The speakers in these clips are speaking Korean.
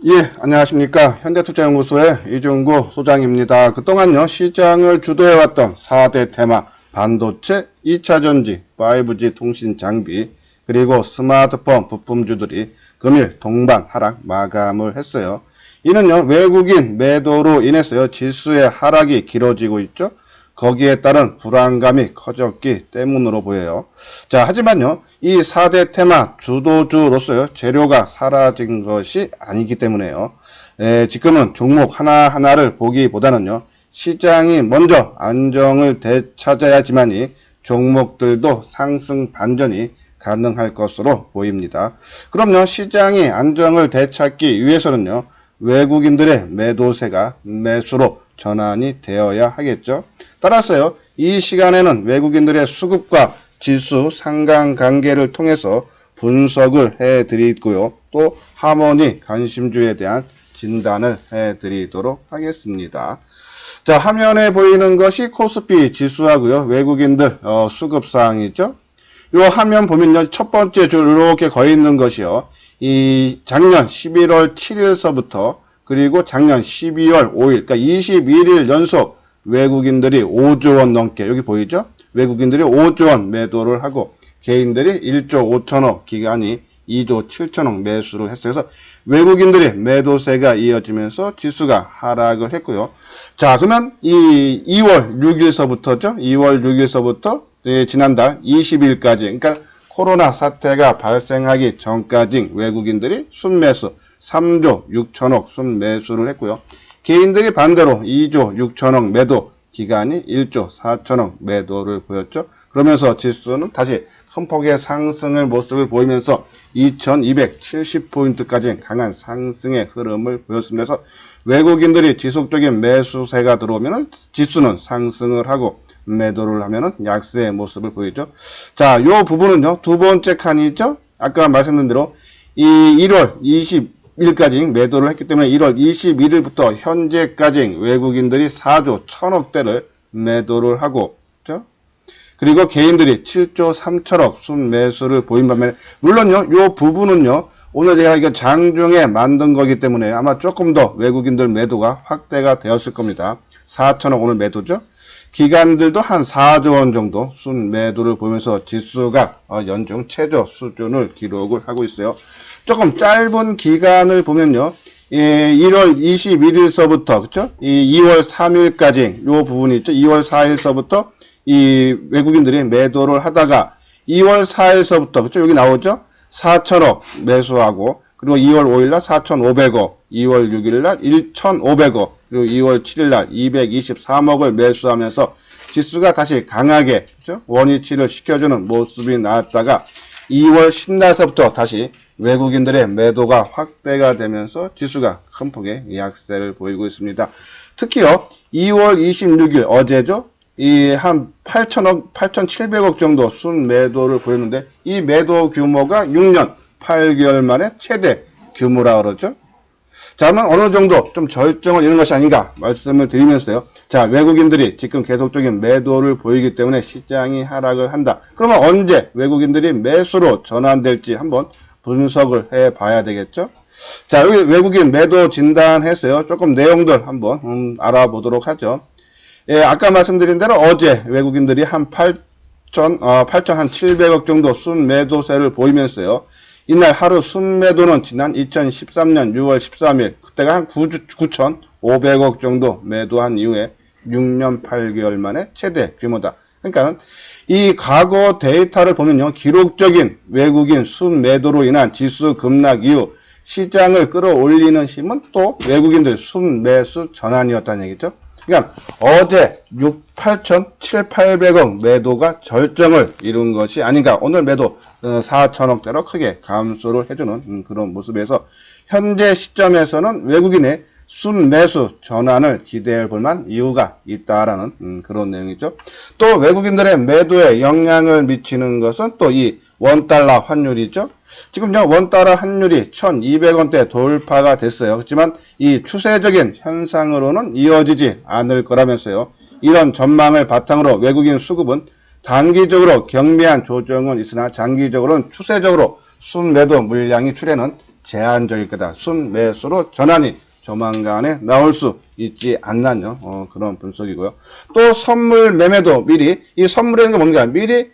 예, 안녕하십니까. 현대투자연구소의 이종구 소장입니다. 그동안요, 시장을 주도해왔던 4대 테마, 반도체, 2차전지, 5G 통신 장비, 그리고 스마트폰 부품주들이 금일 동반 하락 마감을 했어요. 이는요, 외국인 매도로 인해서요, 지수의 하락이 길어지고 있죠. 거기에 따른 불안감이 커졌기 때문으로 보여요. 자, 하지만요, 이 4대 테마 주도주로서요, 재료가 사라진 것이 아니기 때문에요. 지금은 종목 하나하나를 보기보다는요, 시장이 먼저 안정을 되찾아야지만이 종목들도 상승 반전이 가능할 것으로 보입니다. 그럼요, 시장이 안정을 되찾기 위해서는요, 외국인들의 매도세가 매수로 전환이 되어야 하겠죠. 따라서요, 이 시간에는 외국인들의 수급과 지수 상관관계를 통해서 분석을 해드리고요. 또 하모니 관심주에 대한 진단을 해드리도록 하겠습니다. 자, 화면에 보이는 것이 코스피 지수하고요. 외국인들 수급사항이죠. 요 화면 보면요, 첫 번째 줄 이렇게 거의 있는 것이요. 이 작년 11월 7일서부터 그리고 작년 12월 5일, 그러니까 21일 연속 외국인들이 5조 원 넘게, 여기 보이죠? 외국인들이 5조 원 매도를 하고 개인들이 1조 5천억, 기관이 2조 7천억 매수를 했어요. 그래서 외국인들의 매도세가 이어지면서 지수가 하락을 했고요. 자, 그러면 이 2월 6일서부터죠? 2월 6일서부터 지난달 20일까지, 그러니까 코로나 사태가 발생하기 전까지 외국인들이 순매수 3조 6천억 순매수를 했고요. 개인들이 반대로 2조 6천억 매도, 기간이 1조 4천억 매도를 보였죠. 그러면서 지수는 다시 큰 폭의 상승을 모습을 보이면서 2270포인트까지 강한 상승의 흐름을 보였습니다. 그래서 외국인들이 지속적인 매수세가 들어오면 지수는 상승을 하고 매도를 하면은 약세의 모습을 보이죠. 자, 요 부분은요, 두 번째 칸이죠. 아까 말씀드린 대로 이 1월 20일까지 매도를 했기 때문에 1월 21일부터 현재까지 외국인들이 4조 1000억대를 매도를 하고, 그렇죠? 그리고 개인들이 7조 3천억 순매수를 보인 반면에, 물론요, 요 부분은요, 오늘 제가 이거 장중에 만든 거기 때문에 아마 조금 더 외국인들 매도가 확대가 되었을 겁니다. 4천억 오늘 매도죠. 기관들도 한 4조 원 정도 순매도를 보면서 지수가 연중 최저 수준을 기록을 하고 있어요. 조금 짧은 기간을 보면요. 1월 21일서부터, 그쵸? 이 2월 3일까지 요 부분이 있죠. 2월 4일서부터 이 외국인들이 매도를 하다가 2월 4일서부터, 그쵸? 여기 나오죠? 4천억 매수하고, 그리고 2월 5일날 4,500억, 2월 6일날 1,500억, 그리고 2월 7일날 223억을 매수하면서 지수가 다시 강하게, 그렇죠? 원위치를 시켜주는 모습이 나왔다가 2월 10날서부터 다시 외국인들의 매도가 확대가 되면서 지수가 큰 폭의 약세를 보이고 있습니다. 특히요, 2월 26일 어제죠? 이 한 8천억, 8,700억 정도 순매도를 보였는데 이 매도 규모가 6년 8개월 만에 최대 규모라 그러죠. 자, 그러면 어느 정도 좀 절정을 이루는 것이 아닌가 말씀을 드리면서요. 자, 외국인들이 지금 계속적인 매도를 보이기 때문에 시장이 하락을 한다. 그러면 언제 외국인들이 매수로 전환될지 한번 분석을 해 봐야 되겠죠. 자, 여기 외국인 매도 진단했어요. 조금 내용들 한번 알아보도록 하죠. 예, 아까 말씀드린 대로 어제 외국인들이 한 8,700억 정도 순매도세를 보이면서요. 이날 하루 순매도는 지난 2013년 6월 13일, 그때가 한 9,500억 정도 매도한 이후에 6년 8개월 만에 최대 규모다. 그러니까 이 과거 데이터를 보면요, 기록적인 외국인 순매도로 인한 지수 급락 이후 시장을 끌어올리는 힘은 또 외국인들 순매수 전환이었다는 얘기죠. 그러니까 어제 8,700억 매도가 절정을 이룬 것이 아닌가. 오늘 매도 4천억대로 크게 감소를 해주는 그런 모습에서 현재 시점에서는 외국인의 순매수 전환을 기대해 볼 만한 이유가 있다라는 그런 내용이죠. 또 외국인들의 매도에 영향을 미치는 것은 또 이 원달러 환율이죠. 지금요, 원달러 환율이 1200원대 돌파가 됐어요. 그렇지만 이 추세적인 현상으로는 이어지지 않을 거라면서요. 이런 전망을 바탕으로 외국인 수급은 단기적으로 경미한 조정은 있으나 장기적으로는 추세적으로 순매도 물량이 출현은 제한적일 거다. 순매수로 전환이 조만간에 나올 수 있지 않나요? 그런 분석이고요. 또 선물 매매도 미리, 이 선물이라는 게 뭡니까? 미리,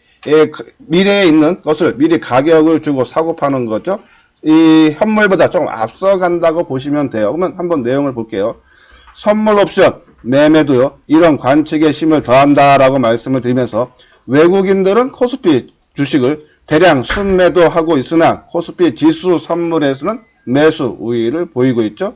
미래에 있는 것을 미리 가격을 주고 사고 파는 거죠. 이 현물보다 조금 앞서간다고 보시면 돼요. 그러면 한번 내용을 볼게요. 선물 옵션 매매도요, 이런 관측의 힘을 더한다라고 말씀을 드리면서 외국인들은 코스피 주식을 대량 순매도하고 있으나 코스피 지수 선물에서는 매수 우위를 보이고 있죠.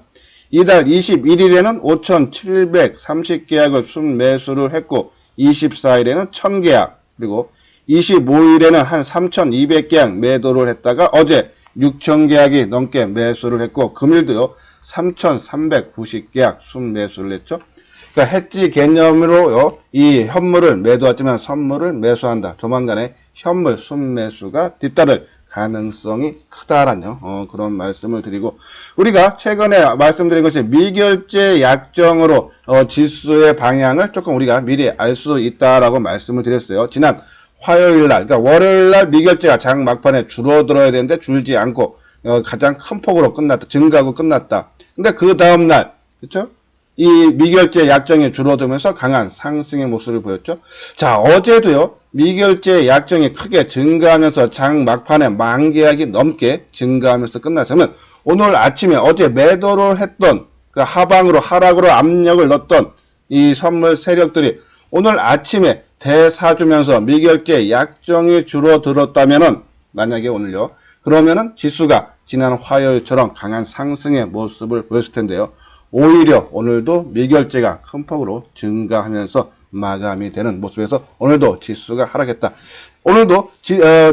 이달 21일에는 5,730계약을 순매수를 했고 24일에는 1,000계약, 그리고 25일에는 한 3,200계약 매도를 했다가 어제 6,000계약이 넘게 매수를 했고 금일도요 3,390계약 순매수를 했죠. 그러니까 해지 개념으로요 이 현물을 매도하지만 선물을 매수한다. 조만간에 현물 순매수가 뒤따를 가능성이 크다라는 그런 말씀을 드리고, 우리가 최근에 말씀드린 것이 미결제 약정으로 지수의 방향을 조금 우리가 미리 알 수 있다라고 말씀을 드렸어요. 지난 화요일날, 그러니까 월요일날 미결제가 장 막판에 줄어들어야 되는데 줄지 않고 가장 큰 폭으로 끝났다. 증가하고 끝났다. 근데 그 다음날, 그쵸? 이 미결제 약정이 줄어들면서 강한 상승의 모습을 보였죠. 자, 어제도요, 미결제 약정이 크게 증가하면서 장 막판에 만계약이 넘게 증가하면서 끝났으면 오늘 아침에 어제 매도를 했던 그 하방으로 하락으로 압력을 넣었던 이 선물 세력들이 오늘 아침에 대사주면서 미결제 약정이 줄어들었다면은, 만약에 오늘요, 그러면은 지수가 지난 화요일처럼 강한 상승의 모습을 보였을 텐데요. 오히려 오늘도 미결제가 큰 폭으로 증가하면서 마감이 되는 모습에서 오늘도 지수가 하락했다. 오늘도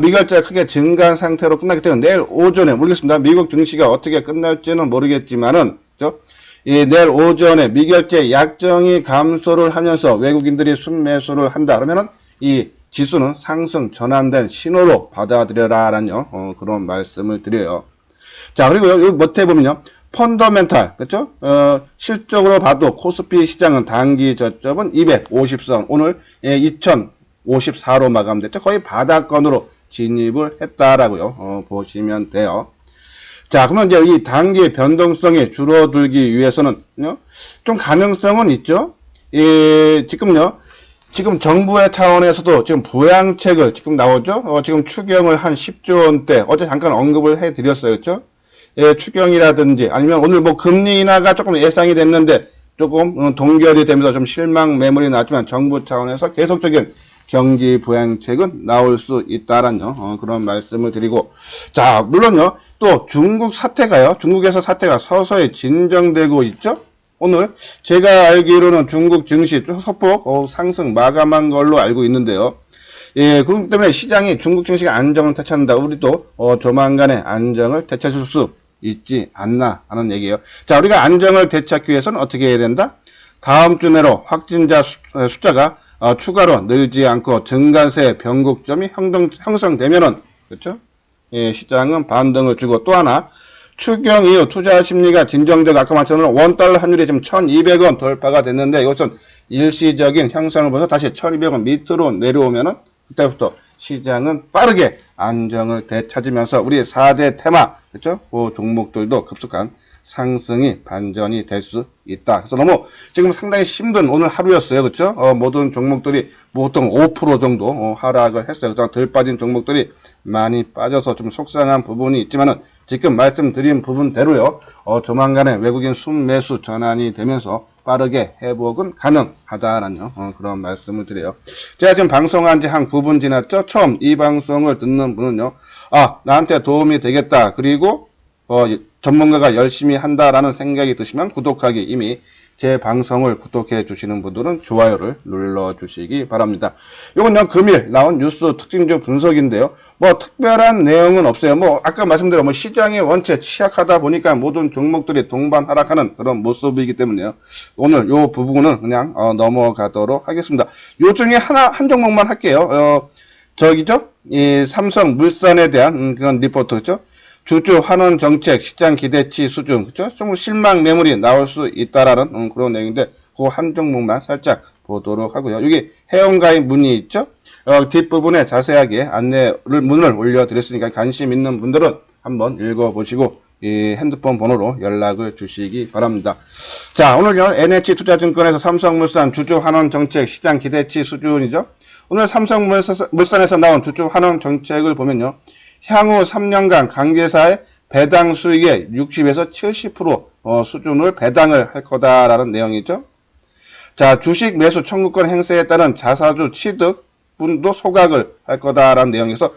미결제가 크게 증가한 상태로 끝나기 때문에 내일 오전에 모르겠습니다. 미국 증시가 어떻게 끝날지는 모르겠지만은, 그죠? 내일 오전에 미결제 약정이 감소를 하면서 외국인들이 순매수를 한다. 그러면은 이 지수는 상승 전환된 신호로 받아들여라라는 그런 말씀을 드려요. 자, 그리고 여기 밑에 보면요. 펀더멘탈, 그쵸? 실적으로 봐도 코스피 시장은 단기 저점은 250선, 오늘 2054로 마감됐죠. 거의 바닥권으로 진입을 했다라고요. 보시면 돼요. 자, 그러면 이제 이 단기 변동성이 줄어들기 위해서는 좀 가능성은 있죠. 지금 정부의 차원에서도 지금 부양책을 지금 나오죠. 지금 추경을 한 10조 원대, 어제 잠깐 언급을 해드렸어요. 그죠? 추경이라든지 아니면 오늘 뭐 금리 인하가 조금 예상이 됐는데 조금 동결이 되면서 좀 실망 매물이 나왔지만 정부 차원에서 계속적인 경기 부양책은 나올 수 있다라는 그런 말씀을 드리고, 자, 물론요, 또 중국 사태가요, 중국에서 사태가 서서히 진정되고 있죠. 오늘 제가 알기로는 중국 증시 소폭 상승 마감한 걸로 알고 있는데요. 그렇기 때문에 시장이 중국 증시가 안정을 되찾는다. 우리도 조만간에 안정을 되찾을 수 있지 않나 하는 얘기예요. 자, 우리가 안정을 되찾기 위해서는 어떻게 해야 된다? 다음 주 내로 확진자 숫자가 추가로 늘지 않고 증가세 변곡점이 형성되면은, 그렇죠? 시장은 반등을 주고, 또 하나 추경 이후 투자 심리가 진정되고 아까 말씀드린 원달러 환율이 지금 1,200원 돌파가 됐는데 이것은 일시적인 형상을 보면서 다시 1,200원 밑으로 내려오면은 그때부터 시장은 빠르게 안정을 되찾으면서 우리 4대 테마, 그렇죠? 그 종목들도 급속한 상승이 반전이 될 수 있다. 그래서 너무 지금 상당히 힘든 오늘 하루였어요. 그렇죠? 모든 종목들이 보통 5% 정도 하락을 했어요. 그래서 덜 빠진 종목들이 많이 빠져서 좀 속상한 부분이 있지만은 지금 말씀드린 부분대로요. 조만간에 외국인 순매수 전환이 되면서 빠르게 회복은 가능하다라는 그런 말씀을 드려요. 제가 지금 방송한 지 한 9분 지났죠? 처음 이 방송을 듣는 분은요. 나한테 도움이 되겠다. 그리고 전문가가 열심히 한다라는 생각이 드시면 구독하기, 이미 제 방송을 구독해 주시는 분들은 좋아요를 눌러 주시기 바랍니다. 요건요, 금일 나온 뉴스 특징적 분석인데요. 뭐 특별한 내용은 없어요. 뭐 아까 말씀드린 시장이 원체 취약하다 보니까 모든 종목들이 동반 하락하는 그런 모습이기 때문에요. 오늘 요 부분은 그냥 넘어가도록 하겠습니다. 요 중에 한 종목만 할게요. 저기죠? 이 삼성물산에 대한 그런 리포트죠. 주주 환원 정책, 시장 기대치 수준, 그죠? 좀 실망 매물이 나올 수 있다라는 그런 내용인데, 그 한 종목만 살짝 보도록 하고요. 여기 회원가입 문의 있죠? 뒷부분에 자세하게 문을 올려드렸으니까 관심 있는 분들은 한번 읽어보시고, 이 핸드폰 번호로 연락을 주시기 바랍니다. 자, 오늘요, NH투자증권에서 삼성물산 주주 환원 정책 시장 기대치 수준이죠. 오늘 삼성물산에서 나온 주주 환원 정책을 보면요, 향후 3년간 관계사의 배당 수익의 60에서 70% 수준을 배당을 할 거다라는 내용이죠. 자, 주식 매수 청구권 행사에 따른 자사주 취득분도 소각을 할 거다라는 내용에서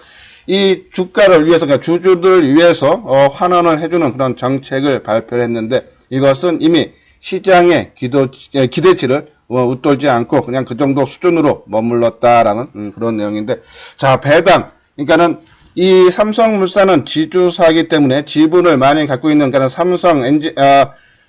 이 주가를 위해서, 그러니까 주주들을 위해서 환원을 해주는 그런 정책을 발표를 했는데, 이것은 이미 시장의 기대치를 웃돌지 않고 그냥 그 정도 수준으로 머물렀다라는 그런 내용인데, 자, 배당, 그러니까는 이 삼성물산은 지주사이기 때문에 지분을 많이 갖고 있는, 그러니까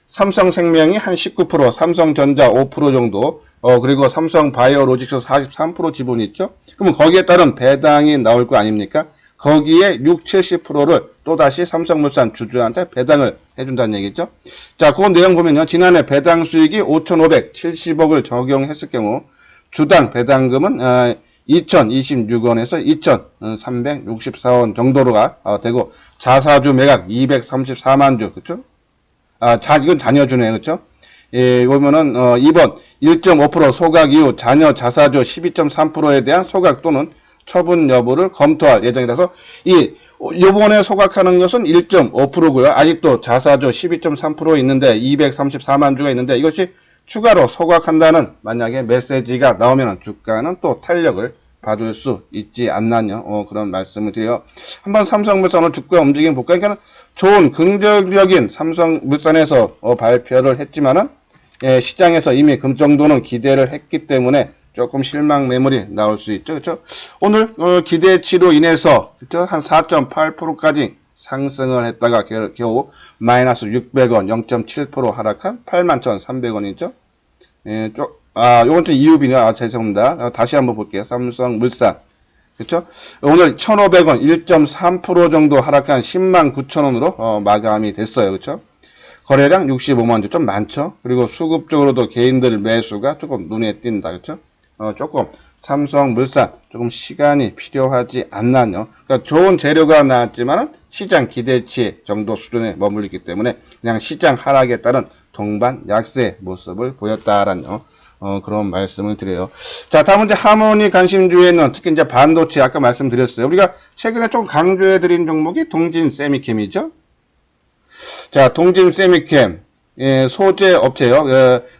삼성생명이 한 19%, 삼성전자 5% 정도, 그리고 삼성바이오로직스 43% 지분이 있죠. 그러면 거기에 따른 배당이 나올 거 아닙니까? 거기에 70%를 또다시 삼성물산 주주한테 배당을 해준다는 얘기죠. 자, 그 내용 보면요. 지난해 배당 수익이 5,570억을 적용했을 경우 주당 배당금은 2,026원에서 2,364원 정도로가 되고, 자사주 매각 234만 주, 그쵸? 이건 자녀주네요, 그쵸? 예, 보면은, 이번 1.5% 소각 이후 자녀 자사주 12.3%에 대한 소각 또는 처분 여부를 검토할 예정이라서, 요번에 소각하는 것은 1.5%고요. 아직도 자사주 12.3% 있는데, 234만 주가 있는데, 이것이 추가로 소각한다는 만약에 메시지가 나오면 주가는 또 탄력을 받을 수 있지 않나요? 그런 말씀을 드려요. 한번 삼성물산의 주가 움직임 볼까요? 그러니까 좋은 긍정적인 삼성물산에서 발표를 했지만은, 예, 시장에서 이미 그 정도는 기대를 했기 때문에 조금 실망 매물이 나올 수 있죠. 그렇죠? 오늘 기대치로 인해서, 그렇죠? 한 4.8%까지 상승을 했다가 겨우 마이너스 600원 0.7% 하락한 81,300원이죠. 예, 요건 좀 이유비냐? 죄송합니다. 다시 한번 볼게요. 삼성물산. 그쵸? 오늘 1,500원 1.3% 정도 하락한 109,000원으로 마감이 됐어요. 그쵸? 거래량 65만 주, 좀 많죠? 그리고 수급적으로도 개인들 매수가 조금 눈에 띈다. 그쵸? 조금 삼성물산 조금 시간이 필요하지 않나요? 그러니까 좋은 재료가 나왔지만은 시장 기대치 정도 수준에 머물리기 때문에 그냥 시장 하락에 따른 동반 약세 모습을 보였다라는 그런 말씀을 드려요. 자, 다음은 이제 하모니 관심주에는 특히 이제 반도체 아까 말씀드렸어요. 우리가 최근에 좀 강조해드린 종목이 동진 세미캠이죠. 자, 동진 세미캠. 예, 소재 업체요.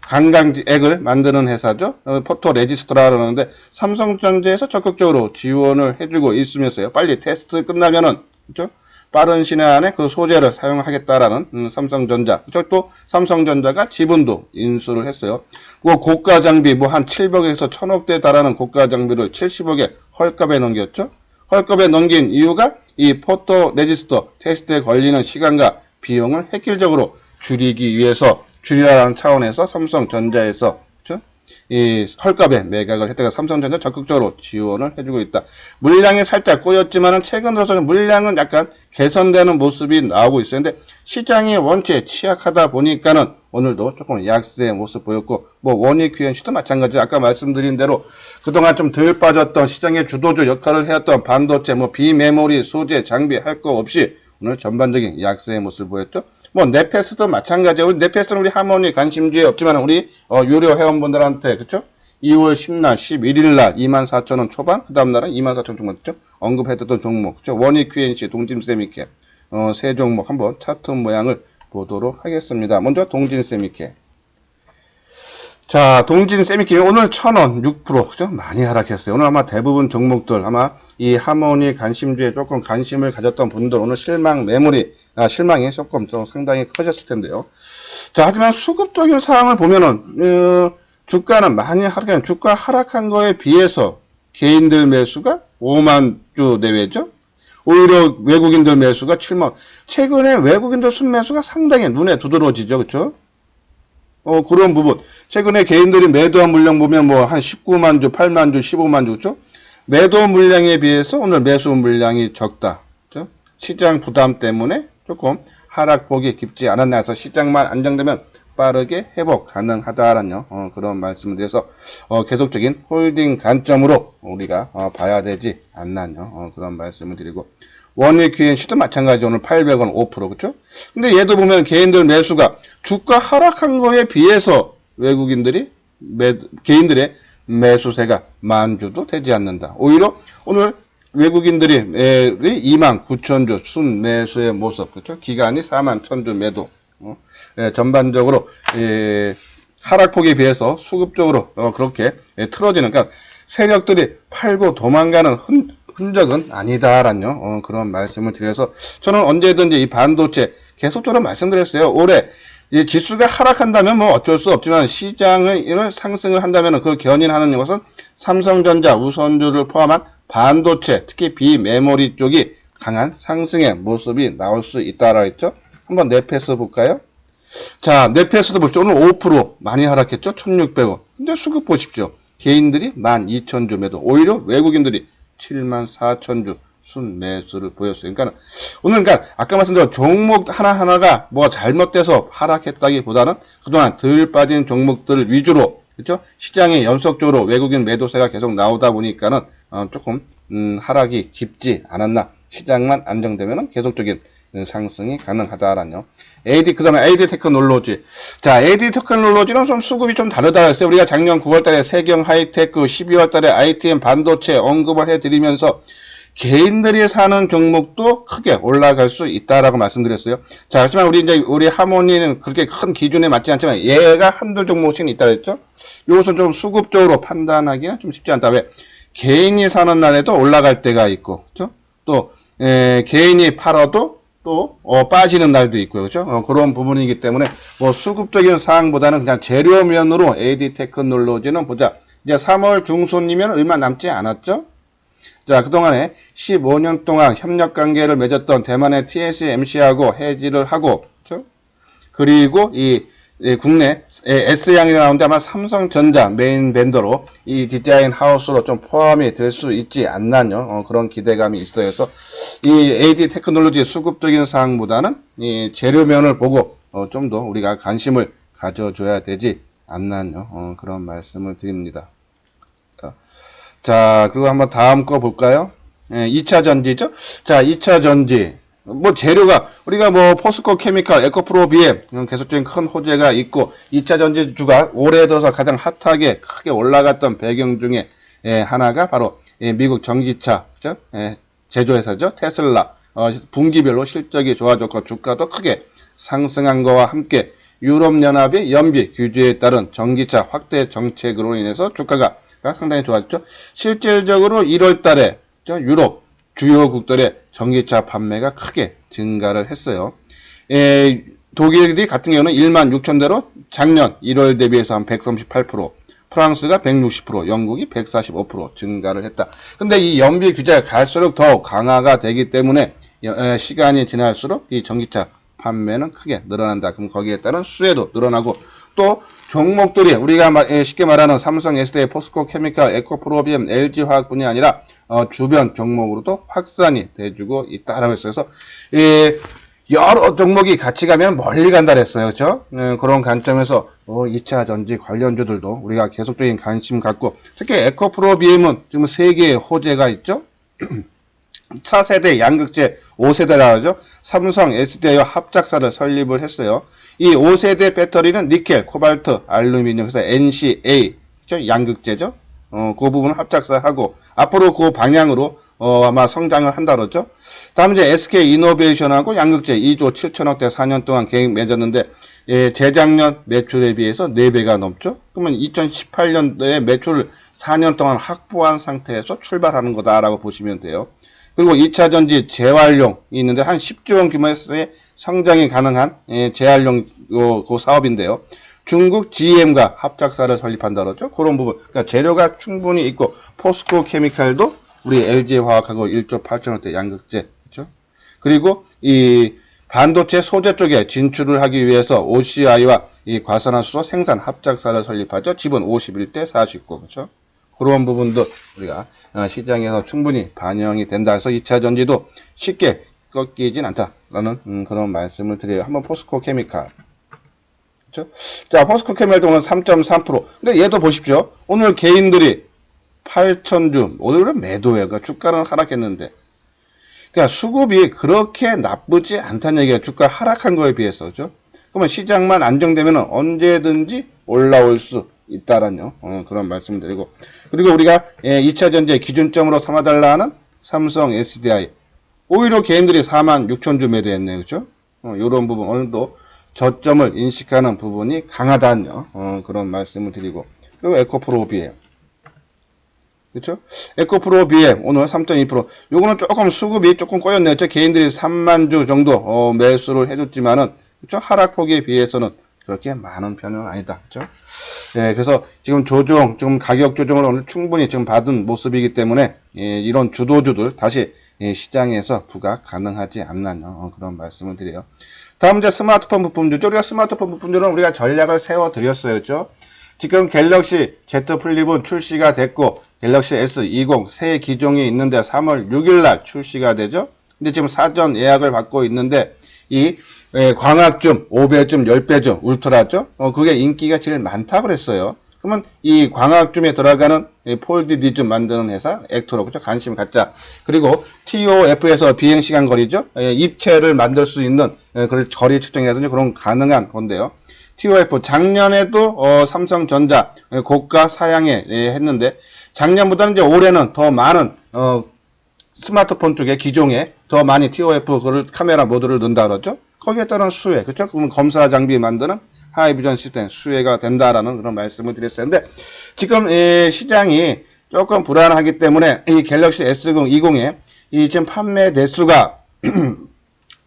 강강액을 만드는 회사죠. 포토 레지스트라 그러는데 삼성전자에서 적극적으로 지원을 해주고 있으면서요. 빨리 테스트 끝나면은, 그죠? 빠른 시간 안에 그 소재를 사용하겠다라는 삼성전자. 그쪽 또 삼성전자가 지분도 인수를 했어요. 그 고가 장비 뭐 한 700에서 1000억대에 달하는 고가 장비를 70억에 헐값에 넘겼죠. 헐값에 넘긴 이유가 이 포토 레지스터 테스트에 걸리는 시간과 비용을 획일적으로 줄이기 위해서, 줄이라는 차원에서 삼성전자에서, 그렇죠? 이 헐값에 매각을 했다가 삼성전자 적극적으로 지원을 해주고 있다. 물량이 살짝 꼬였지만은 최근 들어서 물량은 약간 개선되는 모습이 나오고 있어요. 근데 시장이 원체 취약하다 보니까는 오늘도 조금 약세의 모습 보였고, 뭐 원익 QNC도 마찬가지로 아까 말씀드린 대로 그동안 좀 덜 빠졌던 시장의 주도주 역할을 해왔던 반도체, 뭐 비메모리, 소재, 장비 할 거 없이 오늘 전반적인 약세의 모습을 보였죠. 뭐 네페스도 마찬가지예요. 네페스는 우리 하모니 관심주에 없지만 우리 유료 회원분들한테, 그쵸? 2월 10날, 11일날 24,000원 초반, 그 다음날은 24,000원 중반, 그쵸? 언급했던 종목, 그쵸? 원익 QNC, 동진세미캡, 세 종목 한번 차트 모양을 보도록 하겠습니다. 먼저 동진세미캡. 자, 동진세미캡 오늘 1,000원 6%, 그죠? 많이 하락했어요. 오늘 아마 대부분 종목들 아마 이 하모니 관심주에 조금 관심을 가졌던 분들 오늘 실망이 조금 좀 상당히 커졌을 텐데요. 자, 하지만 수급적인 상황을 보면은, 주가는 많이 하락한, 주가 하락한 거에 비해서 개인들 매수가 5만 주 내외죠? 오히려 외국인들 매수가 7만, 최근에 외국인들 순매수가 상당히 눈에 두드러지죠. 그쵸? 그런 부분. 최근에 개인들이 매도한 물량 보면 뭐 한 19만 주, 8만 주, 15만 주, 그쵸? 매도 물량에 비해서 오늘 매수 물량이 적다. 그렇죠? 시장 부담 때문에 조금 하락폭이 깊지 않았나 해서 시장만 안정되면 빠르게 회복 가능하다라는 그런 말씀을 드려서 계속적인 홀딩 관점으로 우리가 봐야 되지 않나요? 그런 말씀을 드리고, 원익QNC도 마찬가지 오늘 800원 5%, 그쵸? 근데 얘도 보면 개인들 매수가 주가 하락한 거에 비해서 외국인들이 개인들의 매수세가 만주도 되지 않는다. 오히려 오늘 외국인들이 29,000주 순매수의 모습, 그렇죠? 기간이 41,000주 매도. 전반적으로 하락폭에 비해서 수급적으로 그렇게 틀어지는, 그러니까 세력들이 팔고 도망가는 흔적은 아니다라는 그런 말씀을 드려서 저는 언제든지 이 반도체 계속적으로 말씀드렸어요. 올해 지수가 하락한다면 뭐 어쩔 수 없지만 시장을 상승을 한다면 그걸 견인하는 것은 삼성전자, 우선주를 포함한 반도체, 특히 비메모리 쪽이 강한 상승의 모습이 나올 수 있다라 했죠. 한번 넷패스 볼까요? 자, 넷패스도 보십시오. 오늘 5% 많이 하락했죠. 1,600원. 근데 수급 보십시오. 개인들이 12,000주 매도, 오히려 외국인들이 74,000주 순매수를 보였어요. 그러니까 오늘 아까 말씀드린 종목 하나하나가 뭐 잘못돼서 하락했다기보다는 그동안 덜 빠진 종목들 위주로, 그렇죠? 시장에 연속적으로 외국인 매도세가 계속 나오다 보니까는 조금 하락이 깊지 않았나. 시장만 안정되면은 계속적인 상승이 가능하다라뇨. 그다음에 AD 테크놀로지. 자, AD 테크놀로지는 좀 수급이 좀 다르다 했어요. 우리가 작년 9월달에 세경 하이테크, 12월달에 ITM 반도체 언급을 해드리면서 개인들이 사는 종목도 크게 올라갈 수 있다라고 말씀드렸어요. 자, 하지만 우리 하모니는 그렇게 큰 기준에 맞지 않지만 얘가 한두 종목씩은 있다 그랬죠. 이것은 좀 수급적으로 판단하기가 좀 쉽지 않다. 왜? 개인이 사는 날에도 올라갈 때가 있고, 그렇죠? 또 개인이 팔아도 또 빠지는 날도 있고요, 그렇죠? 그런 부분이기 때문에 뭐 수급적인 사항보다는 그냥 재료면으로 AD 테크놀로지는 보자. 이제 3월 중순이면 얼마 남지 않았죠? 자, 그동안에 15년 동안 협력 관계를 맺었던 대만의 TSMC하고 해지를 하고, 그렇죠? 그리고 이 국내 S양이 나오는데 아마 삼성전자 메인 벤더로 이 디자인 하우스로 좀 포함이 될 수 있지 않나요? 그런 기대감이 있어요. 그래서 이 AD 테크놀로지 수급적인 사항보다는 이 재료면을 보고 좀 더 우리가 관심을 가져줘야 되지 않나요? 그런 말씀을 드립니다. 자, 그리고 한번 다음 거 볼까요? 2차 전지죠? 자, 2차 전지. 뭐 재료가 우리가 뭐 포스코 케미칼, 에코프로 BM 계속적인 큰 호재가 있고 2차 전지주가 올해 들어서 가장 핫하게 크게 올라갔던 배경 중에 하나가 바로 미국 전기차, 그죠? 제조회사죠. 테슬라. 분기별로 실적이 좋아졌고 주가도 크게 상승한 거와 함께 유럽연합의 연비 규제에 따른 전기차 확대 정책으로 인해서 주가가 상당히 좋았죠. 실질적으로 1월 달에 유럽 주요국들의 전기차 판매가 크게 증가를 했어요. 독일이 같은 경우는 16,000대로 작년 1월 대비해서 한 138%, 프랑스가 160%, 영국이 145% 증가를 했다. 근데 이 연비 규제가 갈수록 더 강화가 되기 때문에 시간이 지날수록 이 전기차 판매는 크게 늘어난다. 그럼 거기에 따른 수혜도 늘어나고 또 종목들이 우리가 쉽게 말하는 삼성, SDI, 포스코 케미칼, 에코프로 BM, LG화학뿐이 아니라 주변 종목으로도 확산이 돼주고 있다라고 했어요. 그래서 여러 종목이 같이 가면 멀리 간다 그랬어요. 그렇죠? 그런 관점에서 2차 전지 관련주들도 우리가 계속적인 관심 갖고 특히 에코프로 BM은 지금 3개의 호재가 있죠. 차세대 양극재 5세대라고 하죠. 삼성, SDI와 합작사를 설립을 했어요. 이 5세대 배터리는 니켈, 코발트, 알루미늄, 그래서 NCA, 그렇죠? 양극재죠. 그 부분은 합작사하고 앞으로 그 방향으로 아마 성장을 한다 그러죠. 다음 이제 SK 이노베이션하고 양극재 2조 7천억대 4년 동안 계획 맺었는데 재작년 매출에 비해서 4배가 넘죠. 그러면 2018년도에 매출을 4년 동안 확보한 상태에서 출발하는 거다라고 보시면 돼요. 그리고 2차 전지 재활용이 있는데 한 10조 원 규모의 성장이 가능한 재활용 그 사업인데요. 중국 GM과 합작사를 설립한다 그러죠. 그런 부분. 그러니까 재료가 충분히 있고 포스코 케미칼도 우리 LG화학하고 1조 8천억대 양극재. 그렇죠? 그리고 이 반도체 소재 쪽에 진출을 하기 위해서 OCI와 이 과산화수소 생산 합작사를 설립하죠. 지분 51대 49. 그렇죠? 그런 부분도 우리가 시장에서 충분히 반영이 된다 해서 2차 전지도 쉽게 꺾이진 않다라는 그런 말씀을 드려요. 한번 포스코 케미칼. 그렇죠? 자, 포스코 케미칼도 오늘 3.3%. 근데 얘도 보십시오. 오늘 개인들이 8,000주, 오늘은 매도예요. 그러니까 주가는 하락했는데. 그러니까 수급이 그렇게 나쁘지 않다는 얘기가 주가 하락한 거에 비해서, 그죠? 그러면 시장만 안정되면 언제든지 올라올 수 있다라는 그런 말씀을 드리고, 그리고 우리가 2차 전지의 기준점으로 삼아달라 하는 삼성 SDI, 오히려 개인들이 46,000주 매도했네요, 그죠? 요런 부분 어느 정도 저점을 인식하는 부분이 강하다는 그런 말씀을 드리고, 그리고 에코프로 BM, 그렇죠? 에코프로 BM 오늘 3.2%. 요거는 조금 수급이 조금 꼬였네요. 개인들이 3만 주 정도 매수를 해줬지만은, 그렇죠? 하락폭에 비해서는 그렇게 많은 편은 아니다. 그렇죠? 예, 그래서 지금 지금 가격 조정을 오늘 충분히 지금 받은 모습이기 때문에 이런 주도주들 다시 시장에서 부각 가능하지 않나요? 그런 말씀을 드려요. 다음 이제 스마트폰 부품주죠. 우리가 스마트폰 부품주는 우리가 전략을 세워 드렸어요. 그렇죠? 지금 갤럭시 Z 플립은 출시가 됐고, 갤럭시 S20 새 기종이 있는데 3월 6일 날 출시가 되죠. 근데 지금 사전 예약을 받고 있는데, 이 광학줌 5배줌 10배줌 울트라죠. 그게 인기가 제일 많다고 그랬어요. 그러면 이 광학줌에 들어가는 폴드 디줌 만드는 회사 액토로, 그죠? 관심 갖자. 그리고 TOF에서 비행시간 거리죠. 입체를 만들 수 있는 그런 거리 측정이라든지 그런 가능한 건데요. TOF 작년에도 삼성전자 고가 사양에 했는데, 작년보다는 이제 올해는 더 많은 스마트폰 쪽에 기종에 더 많이 TOF 그걸 카메라 모드를 넣는다 그러죠. 거기에 따른 수혜, 그렇죠? 그러면 검사 장비 만드는 하이비전 시스템 수혜가 된다라는 그런 말씀을 드렸어요. 근데 지금 시장이 조금 불안하기 때문에 이 갤럭시 S20의 이 지금 판매 대수가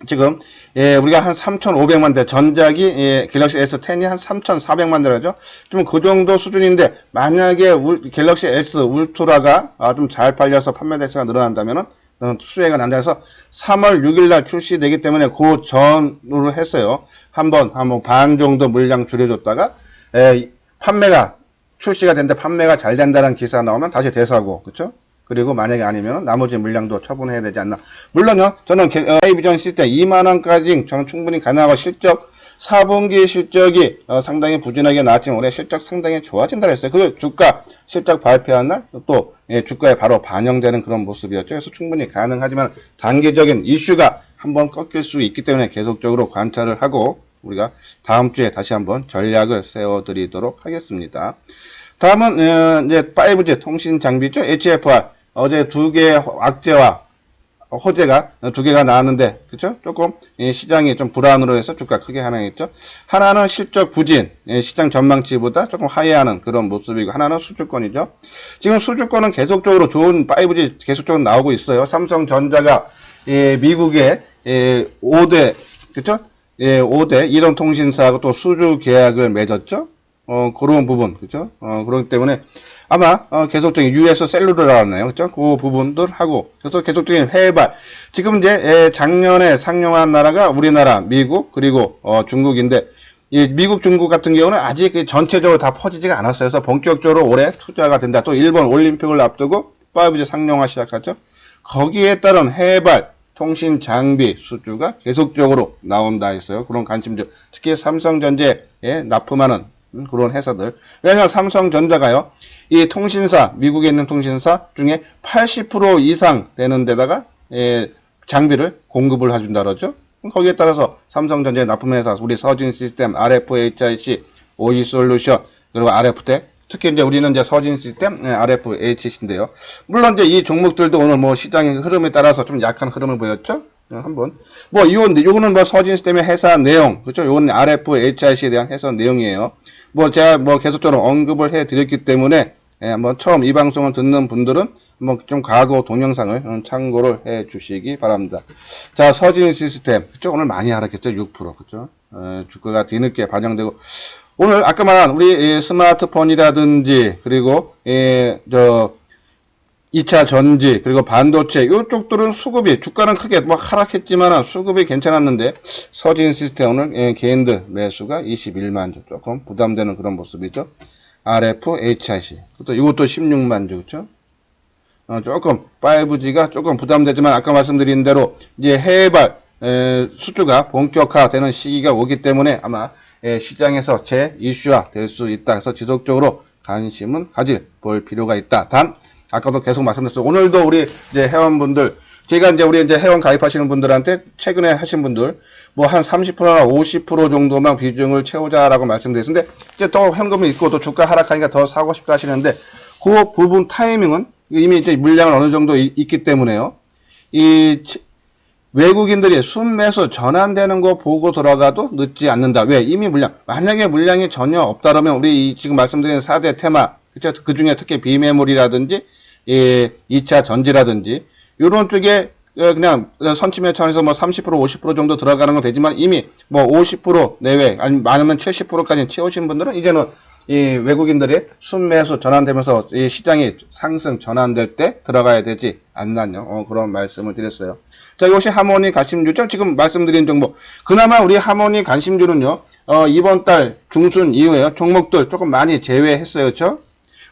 지금 우리가 한 3,500만 대, 전작이 갤럭시 S10이 한 3,400만 대라죠. 좀 그 정도 수준인데, 만약에 갤럭시 S 울트라가 좀 잘 팔려서 판매 대수가 늘어난다면은 수혜가 난다 해서 3월 6일 날 출시되기 때문에 그 전으로 했어요. 한번 반 정도 물량 줄여줬다가 판매가 출시가 된다, 판매가 잘 된다는 기사 나오면 다시 대사고, 그렇죠? 그리고 만약에 아니면 나머지 물량도 처분해야 되지 않나. 물론요, 저는 하이비전 시스템 2만원까지 저는 충분히 가능하고, 4분기 실적이 상당히 부진하게 나왔지만 올해 실적 상당히 좋아진다 했어요. 그 주가 실적 발표한 날 또 주가에 바로 반영되는 그런 모습이었죠. 그래서 충분히 가능하지만 단기적인 이슈가 한번 꺾일 수 있기 때문에 계속적으로 관찰을 하고 우리가 다음 주에 다시 한번 전략을 세워드리도록 하겠습니다. 다음은 이제 5G 통신 장비죠. HFR 어제 2개의 악재와 호재가 2개가 나왔는데, 그쵸? 조금 시장이 좀 불안으로 해서 주가 크게 하락했죠. 하나는 실적 부진, 시장 전망치보다 조금 하회하는 그런 모습이고, 하나는 수주권이죠. 지금 수주권은 계속적으로 좋은 5G 계속적으로 나오고 있어요. 삼성전자가 미국의 5대, 그쵸? 5대 이런 통신사하고 또 수주 계약을 맺었죠. 그런 부분, 그죠? 그렇기 때문에 아마 계속적인 US 셀룰러라네요, 그죠? 그 부분들 하고, 그래서 계속적인 해외발. 지금 이제 작년에 상용한 나라가 우리나라, 미국, 그리고 중국인데, 이 미국, 중국 같은 경우는 아직 전체적으로 다 퍼지지가 않았어요. 그래서 본격적으로 올해 투자가 된다. 또 일본 올림픽을 앞두고 5G 상용화 시작하죠. 거기에 따른 해외발 통신 장비 수주가 계속적으로 나온다 했어요. 그런 관심주. 특히 삼성전자에 납품하는 그런 회사들. 왜냐하면 삼성전자가요, 이 통신사, 미국에 있는 통신사 중에 80% 이상 되는 데다가 장비를 공급을 해준다 그러죠. 거기에 따라서 삼성전자의 납품회사, 우리 서진시스템, RFHIC, OE솔루션, 그리고 RF텍, 특히 이제 우리는 이제 서진시스템, RFHC인데요. 물론 이제 이 종목들도 오늘 뭐 시장의 흐름에 따라서 좀 약한 흐름을 보였죠. 한번 요거는 뭐 서진시스템의 회사 내용, 그렇죠? 요거는 RFHIC에 대한 해서 내용이에요. 제가 계속적으로 언급을 해 드렸기 때문에 한번 처음 이 방송을 듣는 분들은 한번 좀 과거 동영상을 참고를 해 주시기 바랍니다. 자, 서진 시스템, 그쵸? 오늘 많이 하락했죠? 6%, 그쵸? 주가가 뒤늦게 반영되고, 오늘 아까 말한 우리 스마트폰이라든지, 그리고 2차 전지, 그리고 반도체, 요쪽들은 수급이, 주가는 크게 하락했지만 수급이 괜찮았는데, 서진 시스템 오늘 개인들 매수가 21만 주, 조금 부담되는 그런 모습이죠. RFHIC, 또 이것도 16만 주, 그쵸? 조금 5G가 조금 부담되지만 아까 말씀드린 대로 이제 해외발 수주가 본격화되는 시기가 오기 때문에 아마 시장에서 재 이슈화 될 수 있다. 그래서 지속적으로 관심은 볼 필요가 있다. 단 아까도 계속 말씀드렸죠. 오늘도 우리 이제 회원분들 제가 이제 우리 이제 회원 가입하시는 분들한테 최근에 하신 분들 뭐 한 30%나 50% 정도만 비중을 채우자라고 말씀드렸는데 이제 또 현금이 있고 또 주가 하락하니까 더 사고 싶다 하시는데 그 부분 타이밍은 이미 이제 물량은 어느 정도 있기 때문에요. 이 외국인들이 순매수 전환되는 거 보고 들어가도 늦지 않는다. 왜? 이미 물량. 만약에 물량이 전혀 없다 그러면 우리 지금 말씀드린 4대 테마, 그쵸? 그 중에 특히 비메모리라든지, 2차 전지라든지, 요런 쪽에 그냥 선침해 차원에서 뭐 30%, 50% 정도 들어가는 건 되지만 이미 뭐 50% 내외, 아니면 많으면 70%까지 채우신 분들은 이제는 이 외국인들이 순매수 전환되면서 이 시장이 상승 전환될 때 들어가야 되지 않나요? 그런 말씀을 드렸어요. 자, 이것이 하모니 관심주죠. 지금 말씀드린 종목. 그나마 우리 하모니 관심주는요, 이번 달 중순 이후에 종목들 조금 많이 제외했어요. 그렇죠?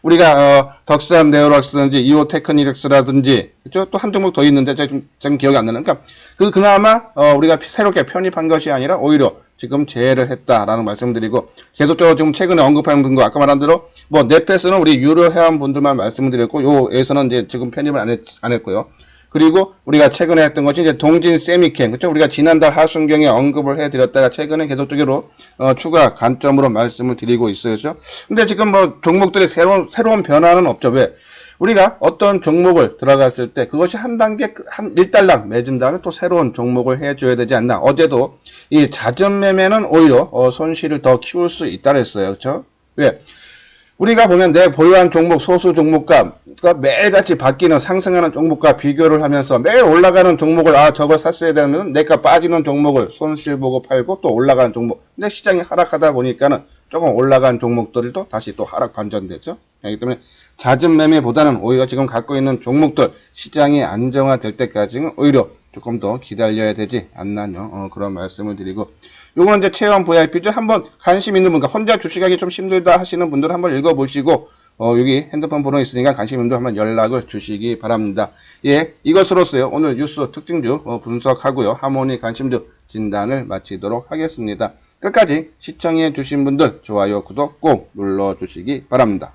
우리가 덕산 네오락스라든지 이오테크닉스라든지 그렇죠? 또 한 종목 더 있는데 제가 지금 기억이 안 나는. 그러니까 그나마 우리가 새롭게 편입한 것이 아니라 오히려 지금 제외를 했다라는 말씀드리고 계속적으로 지금 최근에 언급한 거 아까 말한 대로 뭐 넷패스는 우리 유료 회원 분들만 말씀을 드렸고 요에서는 이제 지금 편입을 안 했고요. 그리고 우리가 최근에 했던 것이 이제 동진 세미캠, 그렇죠? 우리가 지난달 하순경에 언급을 해드렸다가 최근에 계속적으로 추가 관점으로 말씀을 드리고 있어요, 그렇죠? 근데 지금 뭐 종목들의 새로운 변화는 없죠. 왜? 우리가 어떤 종목을 들어갔을 때 그것이 한 단계 한 1달러 맺은 다음에 또 새로운 종목을 해줘야 되지 않나. 어제도 이 자전 매매는 오히려 손실을 더 키울 수 있다 그랬어요, 그렇죠? 왜? 우리가 보면 내 보유한 종목 소수 종목과 매일같이 바뀌는 상승하는 종목과 비교를 하면서 매일 올라가는 종목을 저걸 샀어야 되면 내가 빠지는 종목을 손실 보고 팔고 또 올라가는 종목. 근데 시장이 하락하다 보니까는 조금 올라간 종목들도 다시 또 하락 반전되죠. 그렇기 때문에 잦은 매매보다는 오히려 지금 갖고 있는 종목들 시장이 안정화될 때까지는 오히려 조금 더 기다려야 되지 않나요? 그런 말씀을 드리고 요거는 이제 체험 VIP죠. 한번 관심 있는 분, 그러니까 혼자 주식하기 좀 힘들다 하시는 분들은 한번 읽어보시고 여기 핸드폰 번호 있으니까 관심 있는 분들 한번 연락을 주시기 바랍니다. 예, 이것으로서요 오늘 뉴스 특징주 분석하고요 하모니 관심주 진단을 마치도록 하겠습니다. 끝까지 시청해 주신 분들 좋아요 구독 꼭 눌러주시기 바랍니다.